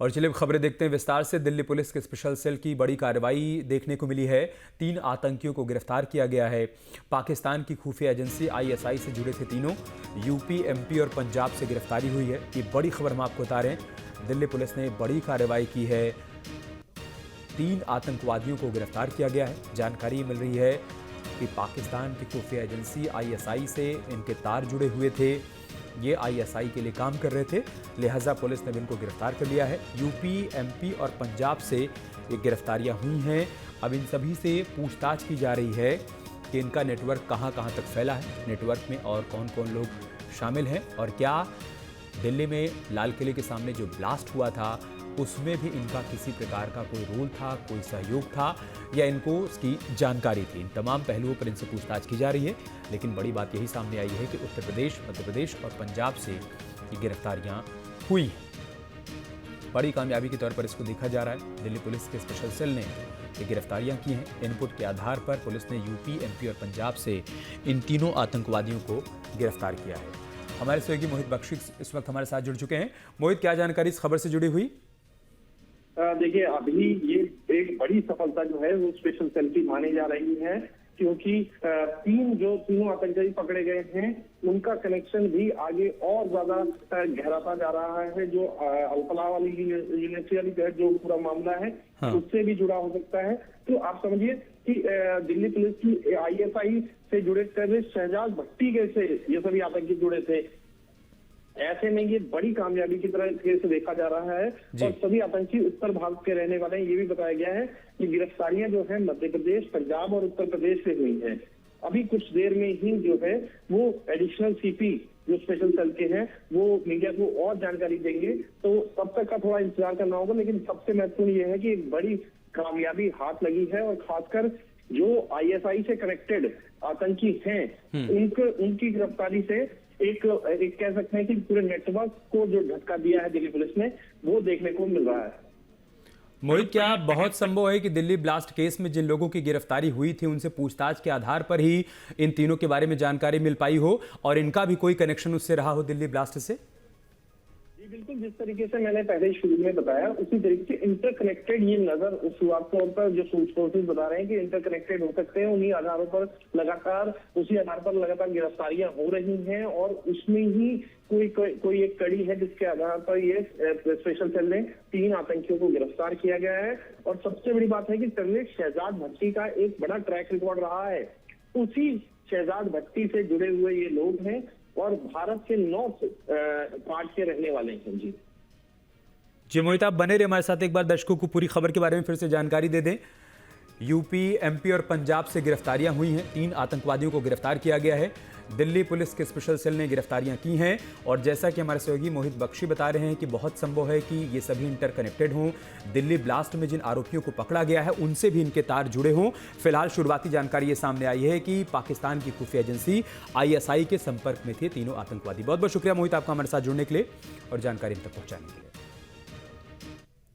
और चलिए खबरें देखते हैं विस्तार से। दिल्ली पुलिस के स्पेशल सेल की बड़ी कार्रवाई देखने को मिली है। 3 आतंकियों को गिरफ्तार किया गया है। पाकिस्तान की खुफिया एजेंसी आईएसआई से जुड़े थे तीनों। यूपी, एमपी और पंजाब से गिरफ्तारी हुई है। ये बड़ी खबर हम आपको बता रहे हैं। दिल्ली पुलिस ने बड़ी कार्रवाई की है। 3 आतंकवादियों को गिरफ्तार किया गया है। जानकारी मिल रही है कि पाकिस्तान की खुफिया एजेंसी आईएसआई से इनके तार जुड़े हुए थे। ये आईएसआई के लिए काम कर रहे थे, लिहाजा पुलिस ने इनको गिरफ्तार कर लिया है। यूपी, एमपी और पंजाब से ये गिरफ्तारियां हुई हैं। अब इन सभी से पूछताछ की जा रही है कि इनका नेटवर्क कहां कहां तक फैला है, नेटवर्क में और कौन कौन लोग शामिल हैं, और क्या दिल्ली में लाल किले के सामने जो ब्लास्ट हुआ था उसमें भी इनका किसी प्रकार का कोई रोल था, कोई सहयोग था, या इनको उसकी जानकारी थी। इन तमाम पहलुओं पर इनसे पूछताछ की जा रही है। लेकिन बड़ी बात यही सामने आई है कि उत्तर प्रदेश, मध्य प्रदेश और पंजाब से ये गिरफ्तारियां हुई हैं। बड़ी कामयाबी के तौर पर इसको देखा जा रहा है। दिल्ली पुलिस के स्पेशल सेल ने ये गिरफ्तारियां की हैं। इनपुट के आधार पर पुलिस ने यूपी, एमपी और पंजाब से इन तीनों आतंकवादियों को गिरफ्तार किया है। हमारे सहयोगी मोहित बख्शी इस वक्त हमारे साथ जुड़ चुके हैं। मोहित, क्या जानकारी इस खबर से जुड़ी हुई? देखिए, अभी ये एक बड़ी सफलता जो है वो स्पेशल सेल की मानी जा रही है, क्योंकि तीनों आतंकवादी पकड़े गए हैं उनका कनेक्शन भी आगे और ज्यादा गहराता जा रहा है। जो अल्फला वाली यूनिवर्सिटी वाली जो पूरा मामला है, हाँ, उससे भी जुड़ा हो सकता है। तो आप समझिए कि दिल्ली पुलिस की आईएसआई से जुड़े टेररिस्ट शहजाद भट्टी कैसे ये सभी आतंकी जुड़े थे, ऐसे में ये बड़ी कामयाबी की तरह से देखा जा रहा है। और सभी आतंकी उत्तर भारत के रहने वाले हैं। ये भी बताया गया है कि गिरफ्तारियां जो है मध्य प्रदेश, पंजाब और उत्तर प्रदेश से हुई हैं। अभी कुछ देर में ही जो है वो एडिशनल सीपी जो स्पेशल सेल के हैं वो मीडिया को और जानकारी देंगे, तो तब तक का थोड़ा इंतजार करना होगा। लेकिन सबसे महत्वपूर्ण ये है कि एक बड़ी कामयाबी हाथ लगी है, और खासकर जो आईएसआई से कनेक्टेड आतंकी हैं उनकी गिरफ्तारी से एक कह सकते हैं कि पूरे नेटवर्क को जो झटका दिया है दिल्ली पुलिस ने, वो देखने को मिल रहा है। मोहित, क्या बहुत संभव है कि दिल्ली ब्लास्ट केस में जिन लोगों की गिरफ्तारी हुई थी उनसे पूछताछ के आधार पर ही इन तीनों के बारे में जानकारी मिल पाई हो और इनका भी कोई कनेक्शन उससे रहा हो, दिल्ली ब्लास्ट से? बिल्कुल, जिस तरीके से मैंने पहले शुरू में बताया उसी तरीके से इंटरकनेक्टेड ये नजर शुरुआत तौर पर जो सोर्सेज बता रहे हैं कि इंटरकनेक्टेड हो सकते हैं। उसी आधार पर लगातार गिरफ्तारियां हो रही हैं, और उसमें ही कोई एक कड़ी है जिसके आधार पर ये स्पेशल सेल ने 3 आतंकियों को गिरफ्तार किया गया है। और सबसे बड़ी बात है कि टेररिस्ट शहजाद भट्टी का एक बड़ा ट्रैक रिकॉर्ड रहा है। उसी शहजाद भट्टी से जुड़े हुए ये लोग हैं और भारत के नॉर्थ पार्ट के रहने वाले हैं। जी मोहित, आप बने रहे हमारे साथ। एक बार दर्शकों को पूरी खबर के बारे में फिर से जानकारी दे दें। यूपी, एमपी और पंजाब से गिरफ्तारियां हुई हैं। 3 आतंकवादियों को गिरफ्तार किया गया है। दिल्ली पुलिस के स्पेशल सेल ने गिरफ्तारियां की हैं, और जैसा कि हमारे सहयोगी मोहित बख्शी बता रहे हैं कि बहुत संभव है कि ये सभी इंटरकनेक्टेड हों। दिल्ली ब्लास्ट में जिन आरोपियों को पकड़ा गया है उनसे भी इनके तार जुड़े हों। फिलहाल शुरुआती जानकारी ये सामने आई है कि पाकिस्तान की खुफिया एजेंसी आईएसआई के संपर्क में थे तीनों आतंकवादी। बहुत बहुत शुक्रिया मोहित आपका हमारे साथ जुड़ने के लिए और जानकारी तक पहुंचाने के लिए।